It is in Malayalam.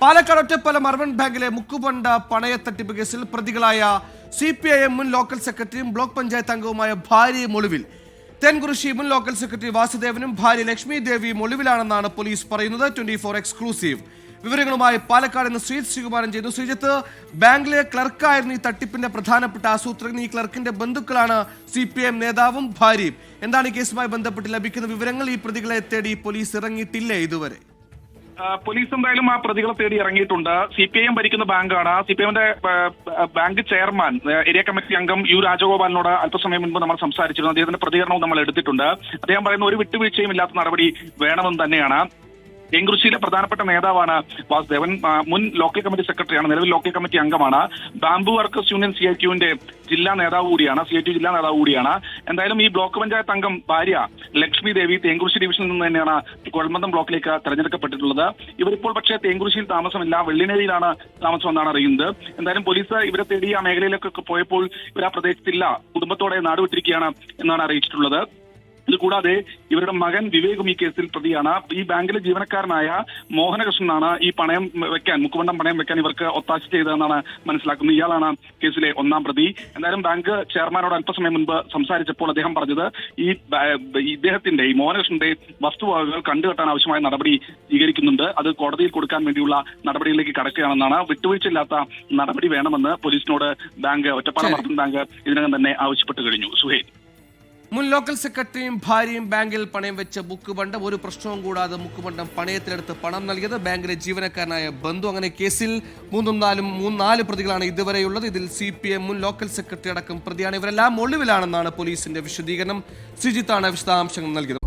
പാലക്കാട് ഒറ്റപ്പാലം അർബൻ ബാങ്കിലെ മുക്കുപണ്ട പണയത്തട്ടിപ്പ് കേസിൽ പ്രതികളായ CPIM മുൻ ലോക്കൽ സെക്രട്ടറിയും ബ്ലോക്ക് പഞ്ചായത്ത് അംഗവുമായ ഭാര്യയും ഒളിവിൽ. തെൻകുറിശി മുൻ ലോക്കൽ സെക്രട്ടറി വാസുദേവനും ഭാര്യ ലക്ഷ്മി ദേവിയും ഒളിവിലാണെന്നാണ് പോലീസ് പറയുന്നത്. 24 എക്സ്ക്ലൂസീവ് വിവരങ്ങളുമായി പാലക്കാട് നിന്ന് ശ്രീജിത്ത് ശ്രീകുമാരൻ ചെയ്തു. ശ്രീജിത്ത്, ബാങ്കിലെ ക്ലർക്കായിരുന്നു ഈ തട്ടിപ്പിന്റെ പ്രധാനപ്പെട്ട ആസൂത്രകൻ. ഈ ക്ലർക്കിന്റെ ബന്ധുക്കളാണ് CPIM നേതാവും ഭാര്യയും. എന്താണ് ഈ കേസുമായി ബന്ധപ്പെട്ട് ലഭിക്കുന്ന വിവരങ്ങൾ? ഈ പ്രതികളെ തേടി പോലീസ് ഇറങ്ങിയിട്ടില്ലേ ഇതുവരെ? പോലീസ് എന്തായാലും ആ പ്രതികളെ തേടി ഇറങ്ങിയിട്ടുണ്ട്. CPIM ഭരിക്കുന്ന ബാങ്കാണ്. CPIMന്റെ ബാങ്ക് ചെയർമാൻ ഏരിയ കമ്മിറ്റി അംഗം U രാജഗോപാലിനോട് അല്പസമയം മുൻപ് നമ്മൾ സംസാരിച്ചിരുന്നു. അദ്ദേഹത്തിന്റെ പ്രതികരണവും നമ്മൾ എടുത്തിട്ടുണ്ട്. അദ്ദേഹം പറയുന്ന ഒരു വിട്ടുവീഴ്ചയും ഇല്ലാത്ത നടപടി വേണമെന്ന് തന്നെയാണ്. തെങ്കുറിശ്ശിയിലെ പ്രധാനപ്പെട്ട നേതാവാണ് വാസുദേവൻ. മുൻ ലോക്കൽ കമ്മിറ്റി സെക്രട്ടറിയാണ്, നിലവിൽ ലോക്കൽ കമ്മിറ്റി അംഗമാണ്. ബാംബു വർക്കേഴ്സ് യൂണിയൻ CITUവിന്റെ ജില്ലാ നേതാവ് കൂടിയാണ്, CITU ജില്ലാ നേതാവ് കൂടിയാണ്. എന്തായാലും ഈ ബ്ലോക്ക് പഞ്ചായത്ത് അംഗം ഭാര്യ ലക്ഷ്മി ദേവി തേങ്കുറിശ്ശി ഡിവിഷനിൽ നിന്ന് തന്നെയാണ് കൊഴൽമന്ദം ബ്ലോക്കിലേക്ക് തെരഞ്ഞെടുക്കപ്പെട്ടിട്ടുള്ളത്. ഇവരിപ്പോൾ പക്ഷേ തേങ്കുറിശ്ശിയിൽ താമസമില്ല, വെള്ളിനേഴിയിലാണ് താമസമെന്നാണ് അറിയുന്നത്. എന്തായാലും പോലീസ് ഇവരെ തേടി ആ മേഖലയിലേക്കൊക്കെ പോയപ്പോൾ ഇവർ ആ പ്രദേശത്തില്ല, കുടുംബത്തോടെ നാടുവിട്ടിരിക്കുകയാണ് എന്നാണ് അറിയിച്ചിട്ടുള്ളത്. ഇതുകൂടാതെ ഇവരുടെ മകൻ വിവേകും ഈ കേസിൽ പ്രതിയാണ്. ഈ ബാങ്കിലെ ജീവനക്കാരനായ മോഹനകൃഷ്ണനാണ് ഈ പണയം വെക്കാൻ, മുക്കുപണ്ടം പണയം വെക്കാൻ ഇവർക്ക് ഒത്താശ ചെയ്തതെന്നാണ് മനസ്സിലാക്കുന്നത്. ഇയാളാണ് കേസിലെ ഒന്നാം പ്രതി. എന്തായാലും ബാങ്ക് ചെയർമാനോട് അല്പസമയം മുൻപ് സംസാരിച്ചപ്പോൾ അദ്ദേഹം പറഞ്ഞത് ഈ മോഹനകൃഷ്ണന്റെ വസ്തുവകകൾ കണ്ടുകെട്ടാൻ ആവശ്യമായ നടപടി സ്വീകരിക്കുന്നുണ്ട്, അത് കോടതിയിൽ കൊടുക്കാൻ വേണ്ടിയുള്ള നടപടികളിലേക്ക് കടക്കുകയാണെന്നാണ്. വിട്ടുവീഴ്ചയില്ലാത്ത നടപടി വേണമെന്ന് പോലീസിനോട് ബാങ്ക്, ഒറ്റപ്പാലം അർബൻ ബാങ്ക് ഇതിനകം തന്നെ ആവശ്യപ്പെട്ടു കഴിഞ്ഞു. സുഹൈൽ, മുൻ ലോക്കൽ സെക്രട്ടറിയും ഭാര്യയും ബാങ്കിൽ പണയം വെച്ച മുക്കുപണ്ടം ഒരു പ്രശ്നവും കൂടാതെ മുക്കുപണ്ടം പണയത്തിലെടുത്ത് പണം നൽകിയത് ബാങ്കിലെ ജീവനക്കാരനായ ബന്ധു. അങ്ങനെ കേസിൽ നാല് പ്രതികളാണ് ഇതുവരെയുള്ളത്. ഇതിൽ CPIM മുൻ ലോക്കൽ സെക്രട്ടറി അടക്കം പ്രതിയാണ്. ഇവരെല്ലാം ഒളിവിലാണെന്നാണ് പോലീസിന്റെ വിശദീകരണം. ശ്രീജിത്താണ് വിശദാംശങ്ങൾ നൽകിയത്.